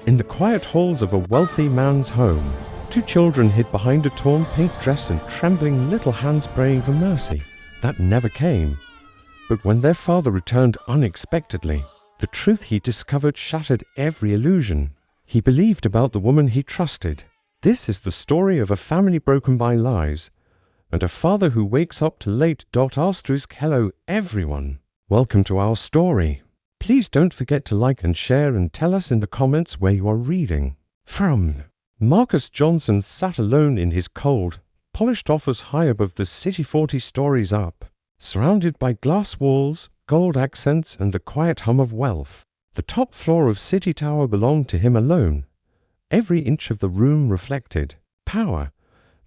In the quiet halls of a wealthy man's home, two children hid behind a torn pink dress and trembling little hands praying for mercy. That never came. But when their father returned unexpectedly, the truth he discovered shattered every illusion he believed about the woman he trusted. This is the story of a family broken by lies, and a father who wakes up to late. Asterisk hello everyone. Welcome to our story. Please don't forget to like and share and tell us in the comments where you are reading from. Marcus Johnson sat alone in his cold, polished office high above the city 40 stories up, surrounded by glass walls, gold accents, and the quiet hum of wealth. The top floor of City Tower belonged to him alone. Every inch of the room reflected power.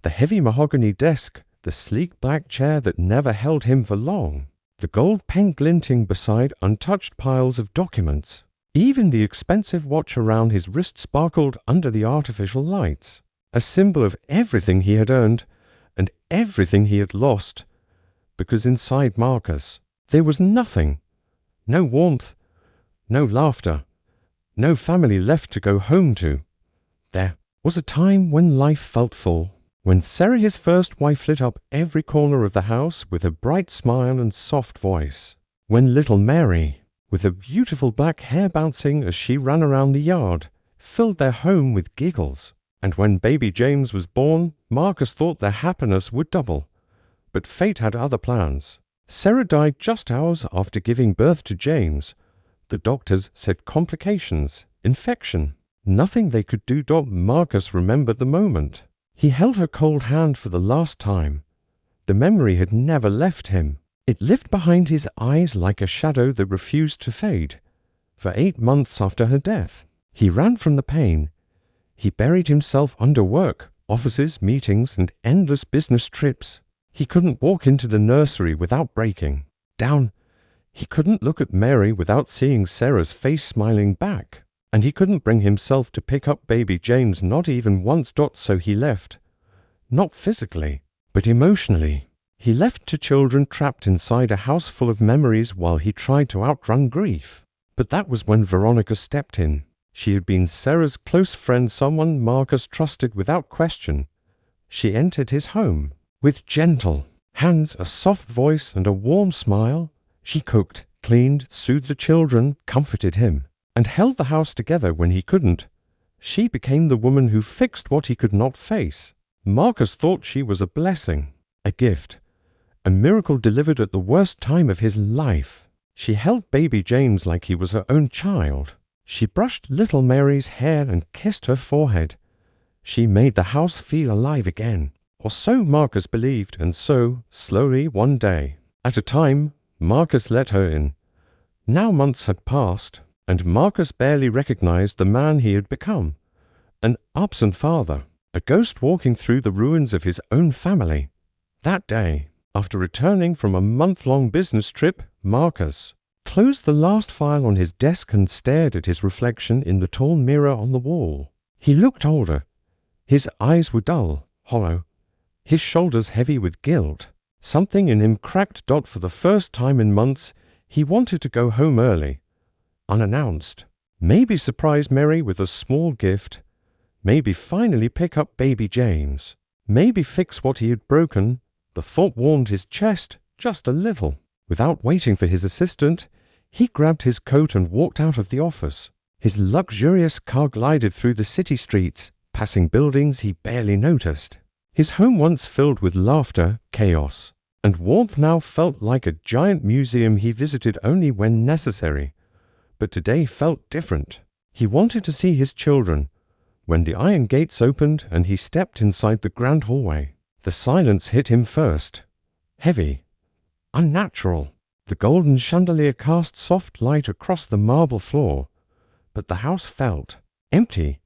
The heavy mahogany desk, the sleek black chair that never held him for long, the gold pen glinting beside untouched piles of documents. Even the expensive watch around his wrist sparkled under the artificial lights, a symbol of everything he had earned and everything he had lost, because inside Marcus there was nothing. No warmth, no laughter, no family left to go home to. There was a time when life felt full, when Sarah, his first wife, lit up every corner of the house with a bright smile and soft voice, when little Mary, with her beautiful black hair bouncing as she ran around the yard, filled their home with giggles, and when baby James was born, Marcus thought their happiness would double. But fate had other plans. Sarah died just hours after giving birth to James. The doctors said complications, infection, nothing they could do. Marcus remembered the moment. He held her cold hand for the last time. The memory had never left him. It lived behind his eyes like a shadow that refused to fade. For 8 months after her death, he ran from the pain. He buried himself under work, offices, meetings, and endless business trips. He couldn't walk into the nursery without breaking down. He couldn't look at Mary without seeing Sarah's face smiling back. And he couldn't bring himself to pick up baby James, not even once. So he left. Not physically, but emotionally. He left two children trapped inside a house full of memories while he tried to outrun grief. But that was when Veronica stepped in. She had been Sarah's close friend, someone Marcus trusted without question. She entered his home. With gentle hands, a soft voice, and a warm smile, she cooked, cleaned, soothed the children, comforted him, and held the house together when he couldn't. She became the woman who fixed what he could not face. Marcus thought she was a blessing, a gift, a miracle delivered at the worst time of his life. She held baby James like he was her own child. She brushed little Mary's hair and kissed her forehead. She made the house feel alive again, or so Marcus believed, and so, slowly, one day at a time, Marcus let her in. Now months had passed, and Marcus barely recognized the man he had become. An absent father, a ghost walking through the ruins of his own family. That day, after returning from a month-long business trip, Marcus closed the last file on his desk and stared at his reflection in the tall mirror on the wall. He looked older. His eyes were dull, hollow, his shoulders heavy with guilt. Something in him cracked. For the first time in months, he wanted to go home early, unannounced. Maybe surprise Mary with a small gift. Maybe finally pick up baby James. Maybe fix what he had broken. The thought warmed his chest just a little. Without waiting for his assistant, he grabbed his coat and walked out of the office. His luxurious car glided through the city streets, passing buildings he barely noticed. His home, once filled with laughter, chaos, and warmth, now felt like a giant museum he visited only when necessary. But today felt different. He wanted to see his children. When the iron gates opened and he stepped inside the grand hallway, the silence hit him first. Heavy, unnatural. The golden chandelier cast soft light across the marble floor, but the house felt empty.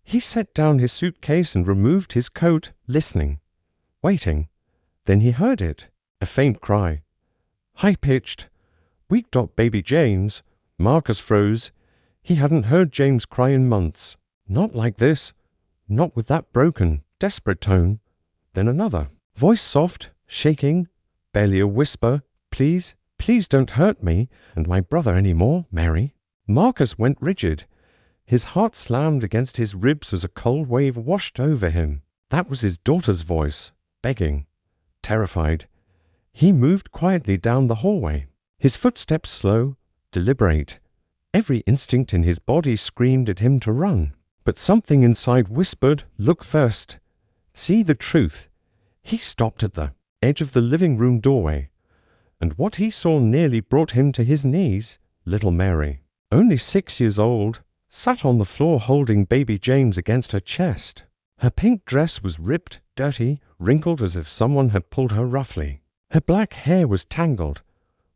He set down his suitcase and removed his coat, listening, waiting. Then he heard it, a faint cry. High-pitched, weak. Baby James. Marcus froze. He hadn't heard James cry in months. Not like this. Not with that broken, desperate tone. Then another. Voice soft, shaking, barely a whisper. Please, please don't hurt me and my brother any more, Mary. Marcus went rigid. His heart slammed against his ribs as a cold wave washed over him. That was his daughter's voice, begging. Terrified, he moved quietly down the hallway, his footsteps slow, deliberate. Every instinct in his body screamed at him to run, but something inside whispered, "Look first. See the truth." He stopped at the edge of the living room doorway, and what he saw nearly brought him to his knees. Little Mary, only 6 years old, sat on the floor holding baby James against her chest. Her pink dress was ripped, dirty, wrinkled as if someone had pulled her roughly. Her black hair was tangled.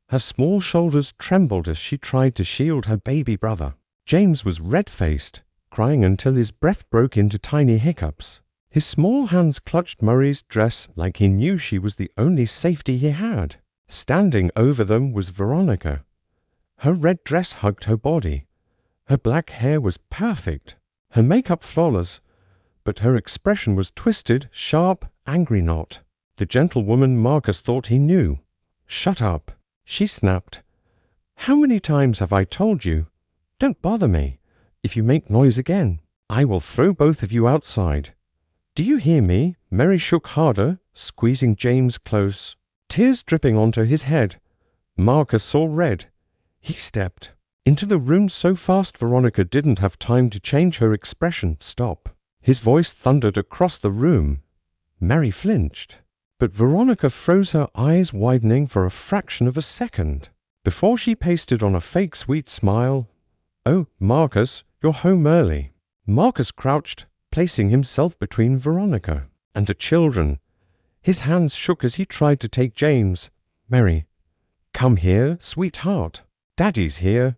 Her small shoulders trembled as she tried to shield her baby brother. James was red-faced, crying until his breath broke into tiny hiccups. His small hands clutched Murray's dress like he knew she was the only safety he had. Standing over them was Veronica. Her red dress hugged her body. Her black hair was perfect, her makeup flawless, but her expression was twisted, sharp, angry not. The gentlewoman Marcus thought he knew. "Shut up," she snapped. "How many times have I told you? Don't bother me. If you make noise again, I will throw both of you outside. Do you hear me?" Mary shook harder, squeezing James close. Tears dripping onto his head. Marcus saw red. He stepped into the room so fast Veronica didn't have time to change her expression. "Stop." His voice thundered across the room. Mary flinched, but Veronica froze, her eyes widening for a fraction of a second, before she pasted on a fake sweet smile. "Oh, Marcus, you're home early." Marcus crouched, placing himself between Veronica and the children. His hands shook as he tried to take James. "Mary, come here, sweetheart. Daddy's here."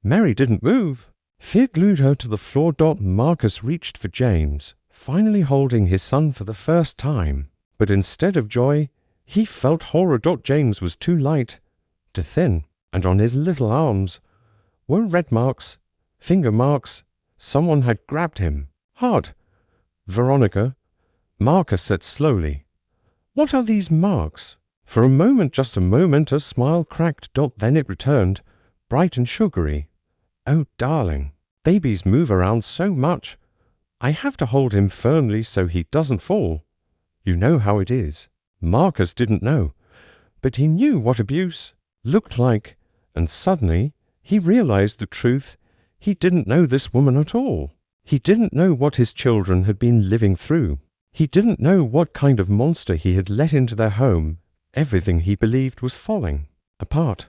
Mary didn't move. Fear glued her to the floor. Marcus reached for James, finally holding his son for the first time. But instead of joy, he felt horror. James was too light, too thin, and on his little arms were red marks, finger marks. Someone had grabbed him hard. "Veronica," Marcus said slowly, "what are these marks?" For a moment, just a moment, a smile cracked. Then it returned, bright and sugary. "Oh, darling, babies move around so much. I have to hold him firmly so he doesn't fall. You know how it is." Marcus didn't know, but he knew what abuse looked like, and suddenly he realized the truth. He didn't know this woman at all. He didn't know what his children had been living through. He didn't know what kind of monster he had let into their home. Everything he believed was falling apart,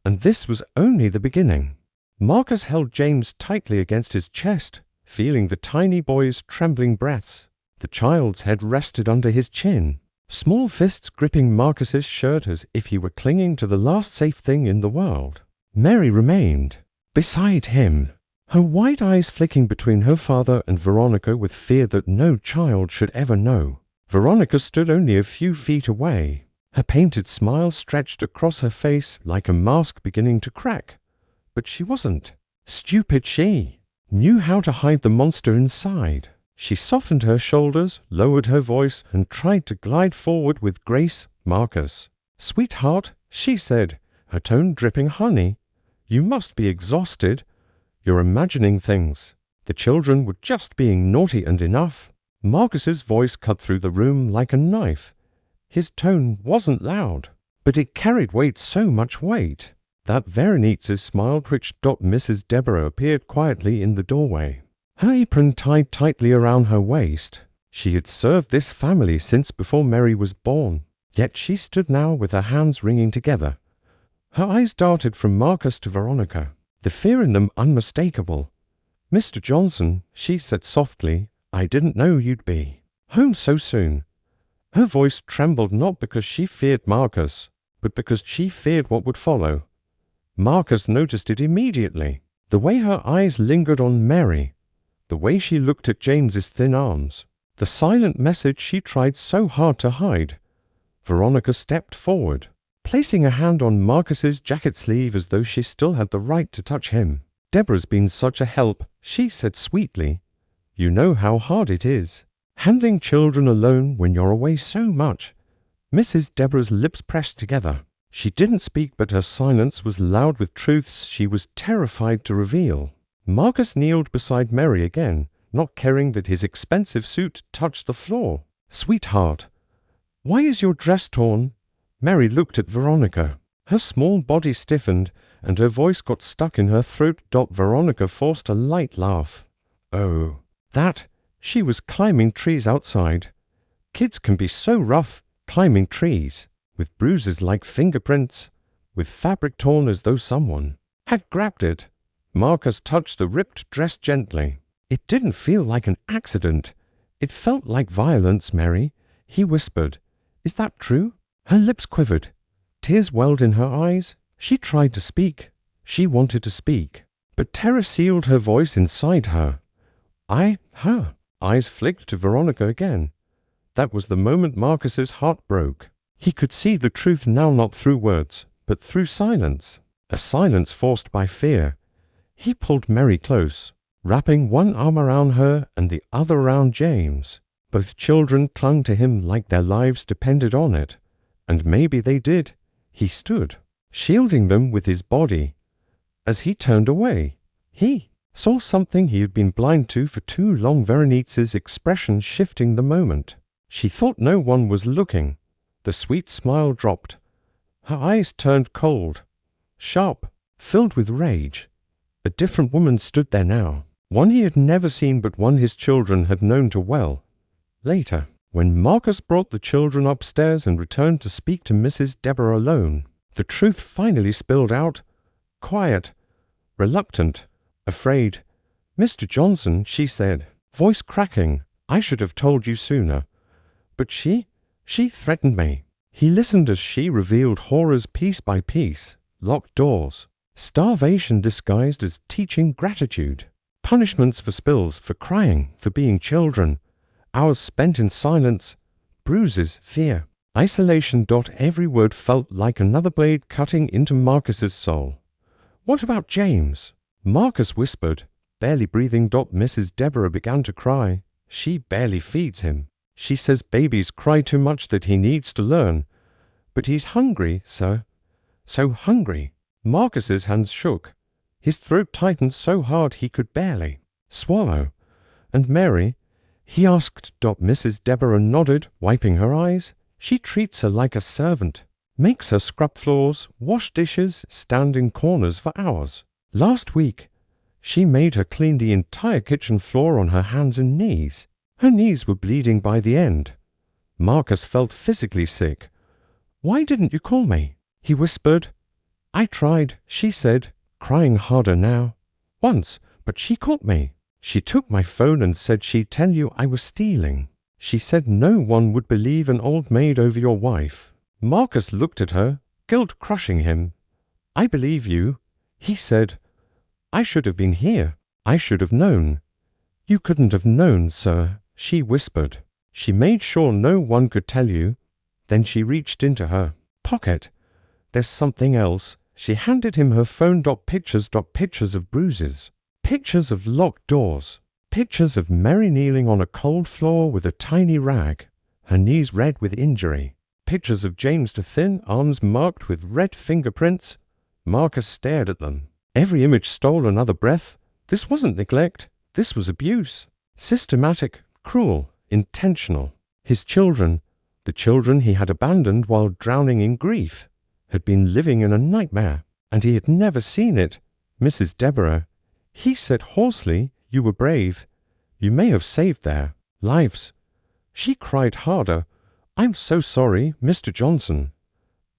and this was only the beginning. Marcus held James tightly against his chest, feeling the tiny boy's trembling breaths. The child's head rested under his chin, small fists gripping Marcus's shirt as if he were clinging to the last safe thing in the world. Mary remained beside him, her wide eyes flicking between her father and Veronica with fear that no child should ever know. Veronica stood only a few feet away, her painted smile stretched across her face like a mask beginning to crack. But she wasn't stupid. She knew how to hide the monster inside. She softened her shoulders, lowered her voice, and tried to glide forward with grace. "Marcus, sweetheart," she said, her tone dripping honey, "you must be exhausted. You're imagining things. The children were just being naughty and enough." Marcus's voice cut through the room like a knife. His tone wasn't loud, but it carried weight, so much weight that Veronique's smile twitched. Mrs. Deborah appeared quietly in the doorway, her apron tied tightly around her waist. She had served this family since before Mary was born, yet she stood now with her hands wringing together. Her eyes darted from Marcus to Veronica, the fear in them unmistakable. "Mr. Johnson," she said softly, "I didn't know you'd be home so soon." Her voice trembled not because she feared Marcus, but because she feared what would follow. Marcus noticed it immediately. The way her eyes lingered on Mary, the way she looked at James's thin arms, the silent message she tried so hard to hide. Veronica stepped forward, placing a hand on Marcus's jacket sleeve as though she still had the right to touch him. "Deborah's been such a help," she said sweetly. "You know how hard it is, handling children alone when you're away so much." Mrs. Deborah's lips pressed together. She didn't speak, but her silence was loud with truths she was terrified to reveal. Marcus kneeled beside Mary again, not caring that his expensive suit touched the floor. "Sweetheart, why is your dress torn?" Mary looked at Veronica. Her small body stiffened, and her voice got stuck in her throat. Veronica forced a light laugh. "Oh, that, she was climbing trees outside. Kids can be so rough, climbing trees, with bruises like fingerprints, with fabric torn as though someone had grabbed it." Marcus touched the ripped dress gently. "It didn't feel like an accident. It felt like violence, Mary," he whispered. "Is that true?" Her lips quivered. Tears welled in her eyes. She tried to speak. She wanted to speak. But terror sealed her voice inside her. Her eyes flicked to Veronica again. That was the moment Marcus's heart broke. He could see the truth now, not through words, but through silence. A silence forced by fear. He pulled Mary close, wrapping one arm around her and the other around James. Both children clung to him like their lives depended on it. And maybe they did. He stood, shielding them with his body. As he turned away, he saw something he had been blind to for too long. Veronice's expression shifting the moment. She thought no one was looking. The sweet smile dropped. Her eyes turned cold, sharp, filled with rage. A different woman stood there now. One he had never seen, but one his children had known too well. Later, when Marcus brought the children upstairs and returned to speak to Mrs. Deborah alone, the truth finally spilled out. Quiet, reluctant, afraid. "Mr. Johnson," she said, voice cracking, "I should have told you sooner. But she threatened me." He listened as she revealed horrors piece by piece. Locked doors, starvation disguised as teaching gratitude, punishments for spills, for crying, for being children, hours spent in silence, bruises, fear, isolation. Every word felt like another blade cutting into Marcus's soul. "What about James?" Marcus whispered, barely breathing. Mrs. Deborah began to cry. "She barely feeds him. She says babies cry too much, that he needs to learn. But he's hungry, sir. So hungry." Marcus's hands shook. His throat tightened so hard he could barely swallow. "And Mary?" he asked. Mrs. Deborah nodded, wiping her eyes. "She treats her like a servant. Makes her scrub floors, wash dishes, stand in corners for hours. Last week, she made her clean the entire kitchen floor on her hands and knees. Her knees were bleeding by the end." Marcus felt physically sick. "Why didn't you call me?" he whispered. "I tried," she said, crying harder now. "Once, but she caught me. She took my phone and said she'd tell you I was stealing. She said no one would believe an old maid over your wife." Marcus looked at her, guilt crushing him. "I believe you," he said. "I should have been here. I should have known." "You couldn't have known, sir," she whispered. "She made sure no one could tell you." Then she reached into her pocket. "There's something else." She handed him her phone. Pictures of bruises. Pictures of locked doors. Pictures of Mary kneeling on a cold floor with a tiny rag, her knees red with injury. Pictures of James' thin arms marked with red fingerprints. Marcus stared at them. Every image stole another breath. This wasn't neglect. This was abuse. Systematic, cruel, intentional. His children, the children he had abandoned while drowning in grief, had been living in a nightmare, and he had never seen it. "Mrs. Deborah," he said hoarsely, "you were brave. You may have saved their lives." She cried harder. "I'm so sorry, Mr. Johnson.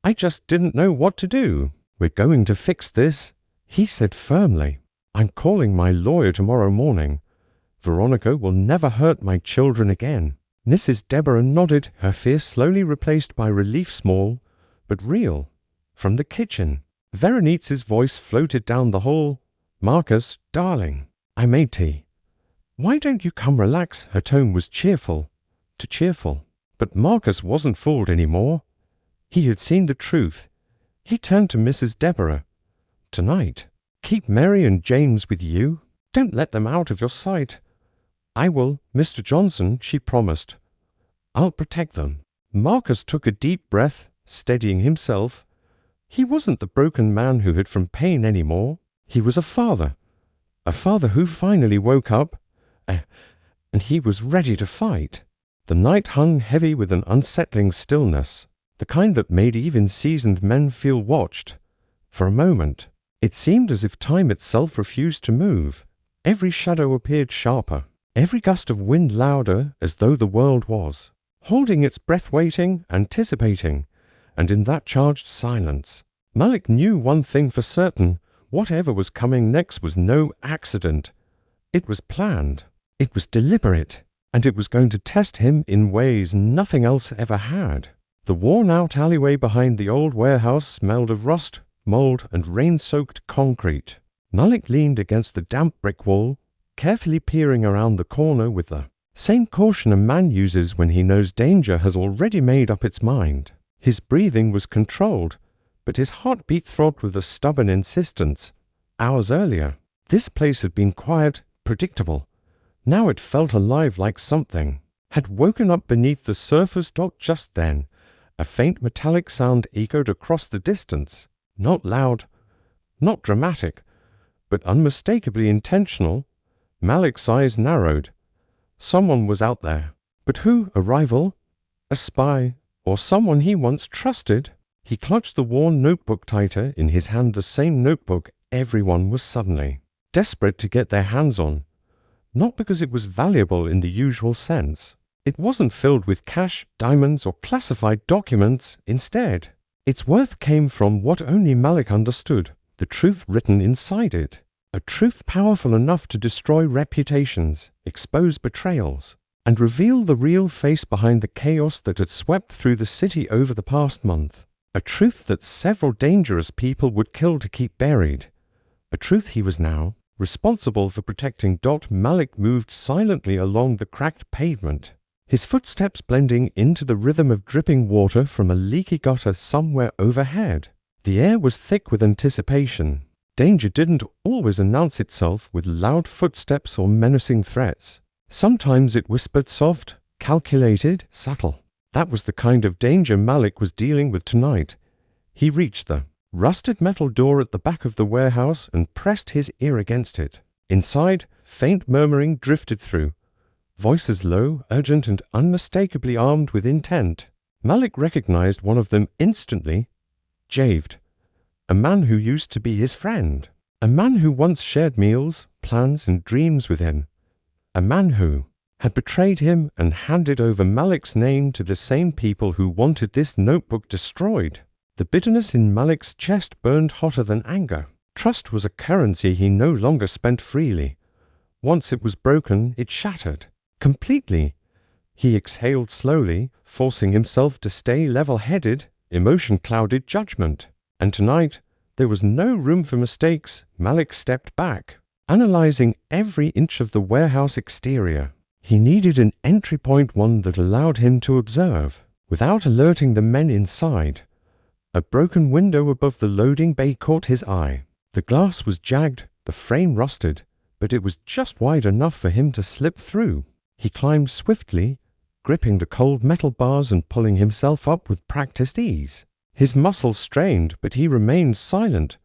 I just didn't know what to do." "We're going to fix this," he said firmly. "I'm calling my lawyer tomorrow morning. Veronica will never hurt my children again." Mrs. Deborah nodded, her fear slowly replaced by relief, small but real. From the kitchen, Veronice's voice floated down the hall. "Marcus, darling, I made tea. Why don't you come relax?" Her tone was cheerful, too cheerful. But Marcus wasn't fooled anymore. He had seen the truth. He turned to Mrs. Deborah. "Tonight, keep Mary and James with you. Don't let them out of your sight." "I will, Mr. Johnson," she promised. "I'll protect them." Marcus took a deep breath, steadying himself. He wasn't the broken man who hid from pain anymore. He was a father A father who finally woke up, and he was ready to fight. The night hung heavy with an unsettling stillness, the kind that made even seasoned men feel watched. For a moment, it seemed as if time itself refused to move. Every shadow appeared sharper, every gust of wind louder, as though the world was holding its breath, waiting, anticipating. And in that charged silence, Malik knew one thing for certain: whatever was coming next was no accident. It was planned, it was deliberate, and it was going to test him in ways nothing else ever had. The worn-out alleyway behind the old warehouse smelled of rust, mold, and rain-soaked concrete. Malik leaned against the damp brick wall, carefully peering around the corner with the same caution a man uses when he knows danger has already made up its mind. His breathing was controlled, but his heartbeat throbbed with a stubborn insistence. Hours earlier, this place had been quiet, predictable. Now it felt alive, like something had woken up beneath the surface. Just then, a faint metallic sound echoed across the distance. Not loud, not dramatic, but unmistakably intentional. Malik's eyes narrowed. Someone was out there. But who? A rival? A spy? Or someone he once trusted? He clutched the worn notebook tighter in his hand, the same notebook everyone was suddenly desperate to get their hands on. Not because it was valuable in the usual sense. It wasn't filled with cash, diamonds, or classified documents. Instead, its worth came from what only Malik understood: the truth written inside it. A truth powerful enough to destroy reputations, expose betrayals, and reveal the real face behind the chaos that had swept through the city over the past month. A truth that several dangerous people would kill to keep buried. A truth he was now responsible for protecting. Malik moved silently along the cracked pavement, his footsteps blending into the rhythm of dripping water from a leaky gutter somewhere overhead. The air was thick with anticipation. Danger didn't always announce itself with loud footsteps or menacing threats. Sometimes it whispered, soft, calculated, subtle. That was the kind of danger Malik was dealing with tonight. He reached the rusted metal door at the back of the warehouse and pressed his ear against it. Inside, faint murmuring drifted through. Voices low, urgent, and unmistakably armed with intent. Malik recognized one of them instantly. Javed. A man who used to be his friend. A man who once shared meals, plans, and dreams with him. A man who had betrayed him and handed over Malik's name to the same people who wanted this notebook destroyed. The bitterness in Malik's chest burned hotter than anger. Trust was a currency he no longer spent freely. Once it was broken, it shattered. Completely. He exhaled slowly, forcing himself to stay level-headed. Emotion clouded judgment. And tonight, there was no room for mistakes. Malik stepped back, analyzing every inch of the warehouse exterior. He needed an entry point, one that allowed him to observe, without alerting the men inside. A broken window above the loading bay caught his eye. The glass was jagged, the frame rusted, but it was just wide enough for him to slip through. He climbed swiftly, gripping the cold metal bars and pulling himself up with practiced ease. His muscles strained, but he remained silent.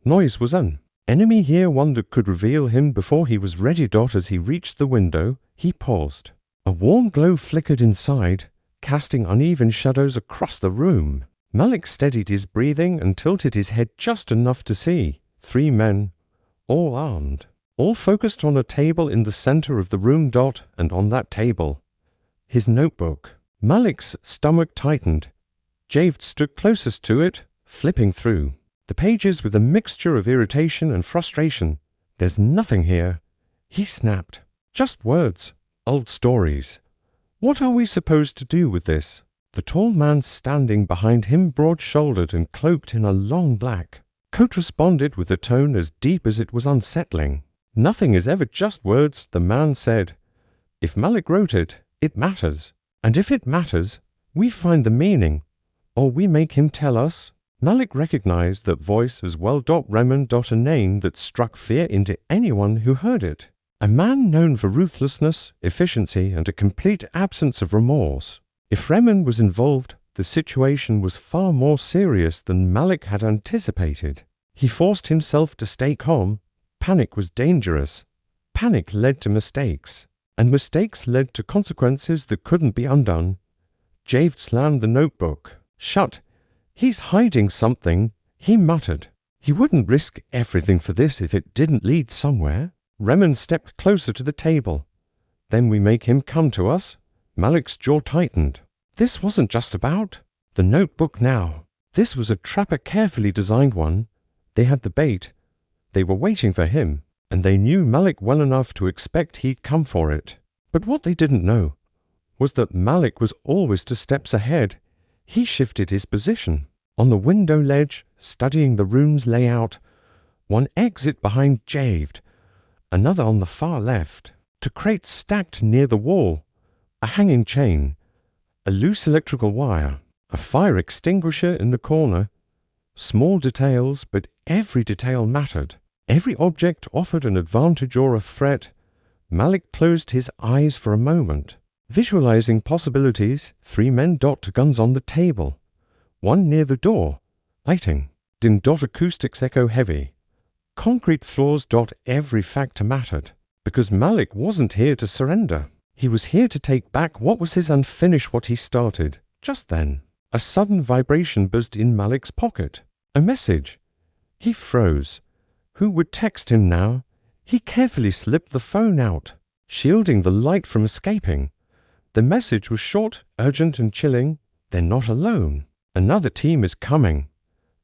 Noise was an enemy here, one that could reveal him before he was ready. As he reached the window, he paused. A warm glow flickered inside, casting uneven shadows across the room. Malik steadied his breathing and tilted his head just enough to see 3 men, all armed, all focused on a table in the center of the room. And on that table, his notebook. Malik's stomach tightened. Javed stood closest to it, flipping through the pages with a mixture of irritation and frustration. "There's nothing here," he snapped. "Just words, old stories. What are we supposed to do with this?" The tall man standing behind him, broad-shouldered and cloaked in a long black coat, responded with a tone as deep as it was unsettling. "Nothing is ever just words," the man said. "If Malik wrote it, it matters. And if it matters, we find the meaning. Or we make him tell us." Malik recognized that voice as well. Remen, a name that struck fear into anyone who heard it. A man known for ruthlessness, efficiency, and a complete absence of remorse. If Remen was involved, the situation was far more serious than Malik had anticipated. He forced himself to stay calm, panic was dangerous. Panic led to mistakes, and mistakes led to consequences that couldn't be undone. Jave slammed the notebook shut. He's hiding something, he muttered. He wouldn't risk everything for this if it didn't lead somewhere. Remen stepped closer to the table. Then we make him come to us? Malik's jaw tightened. This wasn't just about the notebook now. This was a trap, a carefully designed one. They had the bait. They were waiting for him, and they knew Malik well enough to expect he'd come for it. But what they didn't know was that Malik was always 2 steps ahead. He shifted his position on the window ledge, studying the room's layout. One exit behind Javed, another on the far left, 2 crates stacked near the wall, a hanging chain, a loose electrical wire, a fire extinguisher in the corner. Small details, but every detail mattered. Every object offered an advantage or a threat. Malik closed his eyes for a moment, visualizing possibilities. 3 men dot guns on the table, one near the door, lighting. Dim dot acoustics echo heavy. Concrete floors dot every factor mattered, because Malik wasn't here to surrender. He was here to take back what was his and finish what he started. Just then, a sudden vibration buzzed in Malik's pocket. A message. He froze. Who would text him now? He carefully slipped the phone out, shielding the light from escaping. The message was short, urgent, and chilling. They're not alone. Another team is coming.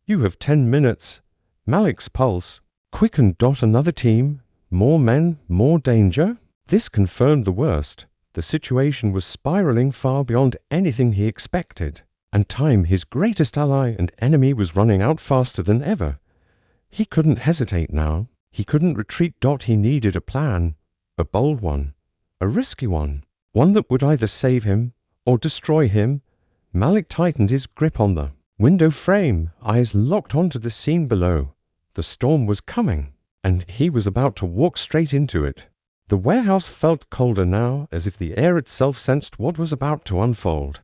You have 10 minutes. Malik's pulse quickened. Another team. More men, more danger. This confirmed the worst. The situation was spiraling far beyond anything he expected, and time, his greatest ally and enemy, was running out faster than ever. He couldn't hesitate now. He couldn't retreat. He needed a plan, a bold one, a risky one that would either save him or destroy him. Malik tightened his grip on the window frame, eyes locked onto the scene below. The storm was coming, and he was about to walk straight into it. The warehouse felt colder now, as if the air itself sensed what was about to unfold.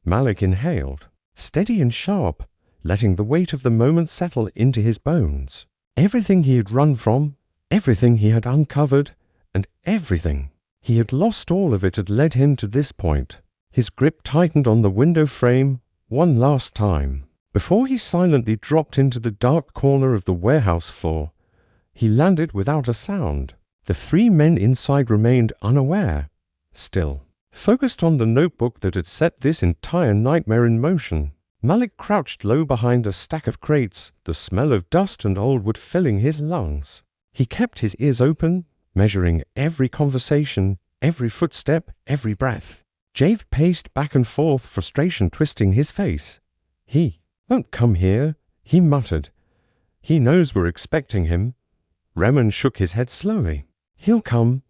Malik inhaled, steady and sharp, letting the weight of the moment settle into his bones. Everything he had run from, everything he had uncovered, and everything he had lost, all of it had led him to this point. His grip tightened on the window frame one last time, before he silently dropped into the dark corner of the warehouse floor. He landed without a sound. The 3 men inside remained unaware, still, focused on the notebook that had set this entire nightmare in motion. Malik crouched low behind a stack of crates, the smell of dust and old wood filling his lungs. He kept his ears open, measuring every conversation, every footstep, every breath. Jave paced back and forth, frustration twisting his face. He won't come here, he muttered. He knows we're expecting him. Remen shook his head slowly. He'll come.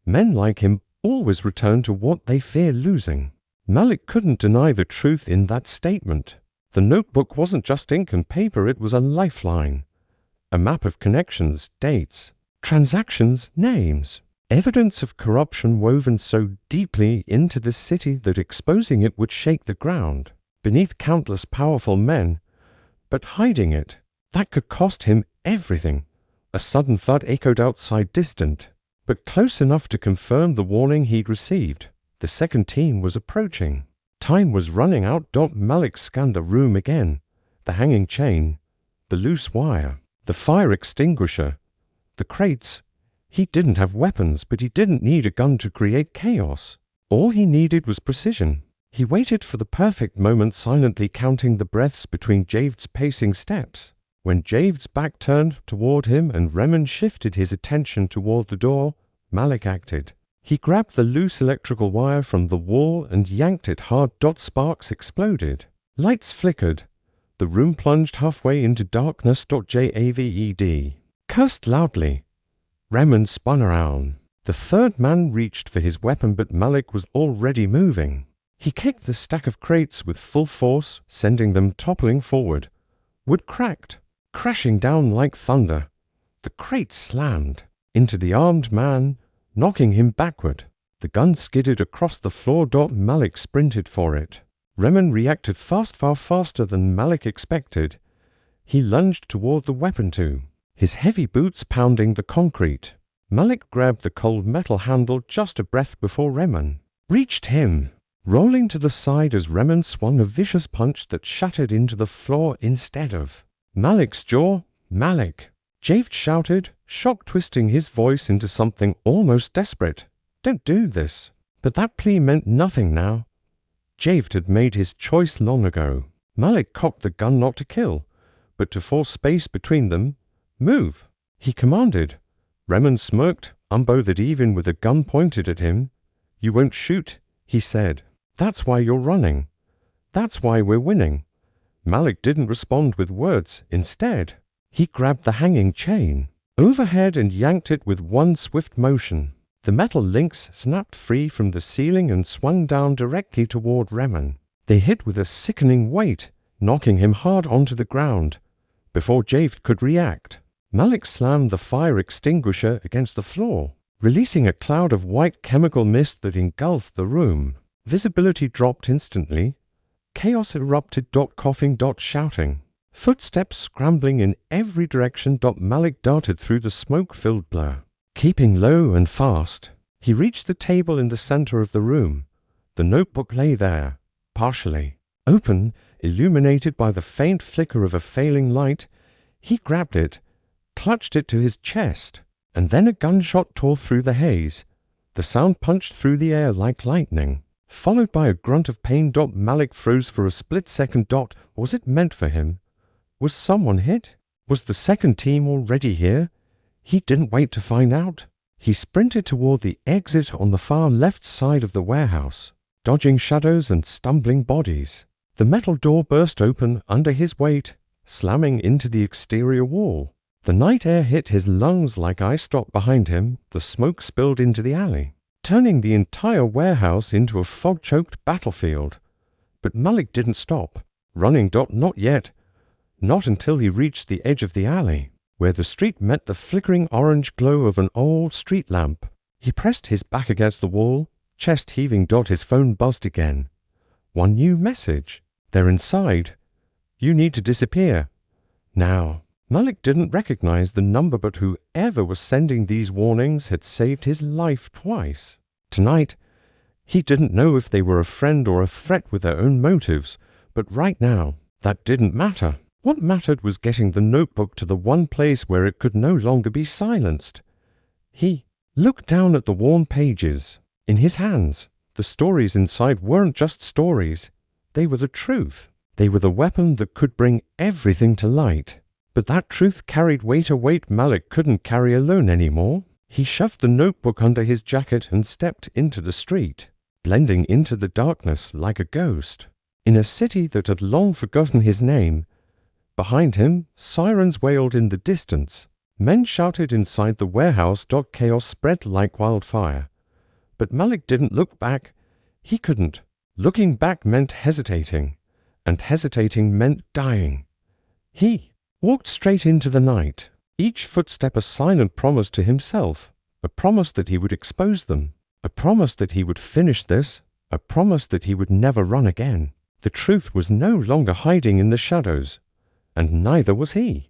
Men like him always return to what they fear losing. Malik couldn't deny the truth in that statement. The notebook wasn't just ink and paper, it was a lifeline. A map of connections, dates, transactions, names. Evidence of corruption woven so deeply into the city that exposing it would shake the ground, beneath countless powerful men. But hiding it, that could cost him everything. A sudden thud echoed outside, distant, but close enough to confirm the warning he'd received. The second team was approaching. Time was running out. Malik scanned the room again. The hanging chain, the loose wire, the fire extinguisher, the crates. He didn't have weapons, but he didn't need a gun to create chaos. All he needed was precision. He waited for the perfect moment, silently counting the breaths between Javed's pacing steps. When Javed's back turned toward him and Remen shifted his attention toward the door, Malik acted. He grabbed the loose electrical wire from the wall and yanked it hard. Sparks exploded. Lights flickered. The room plunged halfway into darkness. Javed cursed loudly. Remen spun around. The 3rd man reached for his weapon, but Malik was already moving. He kicked the stack of crates with full force, sending them toppling forward. Wood cracked, crashing down like thunder. The crate slammed into the armed man, knocking him backward. The gun skidded across the floor. Malik sprinted for it. Remen reacted fast, far faster than Malik expected. He lunged toward the weapon too. his heavy boots pounding the concrete. Malik grabbed the cold metal handle just a breath before Remen reached him, rolling to the side as Remen swung a vicious punch that shattered into the floor instead of Malik's jaw. "Malik!" Javed shouted, shock twisting his voice into something almost desperate. "Don't do this." But that plea meant nothing now. Javed had made his choice long ago. Malik cocked the gun not to kill, but to force space between them. "Move," he commanded. Remen smirked, unbothered even with a gun pointed at him. "You won't shoot," he said. "That's why you're running. That's why we're winning." Malik didn't respond with words. Instead, he grabbed the hanging chain overhead and yanked it with one swift motion. The metal links snapped free from the ceiling and swung down directly toward Remen. They hit with a sickening weight, knocking him hard onto the ground. Before Javed could react, Malik slammed the fire extinguisher against the floor, releasing a cloud of white chemical mist that engulfed the room. Visibility dropped instantly. Chaos erupted. Coughing. Shouting. Footsteps scrambling in every direction. Malik darted through the smoke-filled blur. Keeping low and fast, he reached the table in the center of the room. The notebook lay there, partially open, illuminated by the faint flicker of a failing light. He grabbed it, clutched it to his chest, and then a gunshot tore through the haze. The sound punched through the air like lightning, followed by a grunt of pain. Malik froze for a split second. Was it meant for him? Was someone hit? Was the second team already here? He didn't wait to find out. He sprinted toward the exit on the far left side of the warehouse, dodging shadows and stumbling bodies. The metal door burst open under his weight, slamming into the exterior wall. The night air hit his lungs like ice dropped behind him. The smoke spilled into the alley, turning the entire warehouse into a fog-choked battlefield. But Malik didn't stop running. Not yet. Not until he reached the edge of the alley, where the street met the flickering orange glow of an old street lamp. He pressed his back against the wall, chest heaving. His phone buzzed again. One new message. "They're inside. You need to disappear now." Malik didn't recognize the number, but whoever was sending these warnings had saved his life twice. Tonight, he didn't know if they were a friend or a threat with their own motives, but right now, that didn't matter. What mattered was getting the notebook to the one place where it could no longer be silenced. He looked down at the worn pages. In his hands, the stories inside weren't just stories. They were the truth. They were the weapon that could bring everything to light. But that truth carried weight, a weight Malik couldn't carry alone anymore. He shoved the notebook under his jacket and stepped into the street, blending into the darkness like a ghost. In a city that had long forgotten his name, behind him, sirens wailed in the distance. Men shouted inside the warehouse. Chaos spread like wildfire. But Malik didn't look back. He couldn't. Looking back meant hesitating, and hesitating meant dying. He walked straight into the night, each footstep a silent promise to himself, a promise that he would expose them, a promise that he would finish this, a promise that he would never run again. The truth was no longer hiding in the shadows, and neither was he.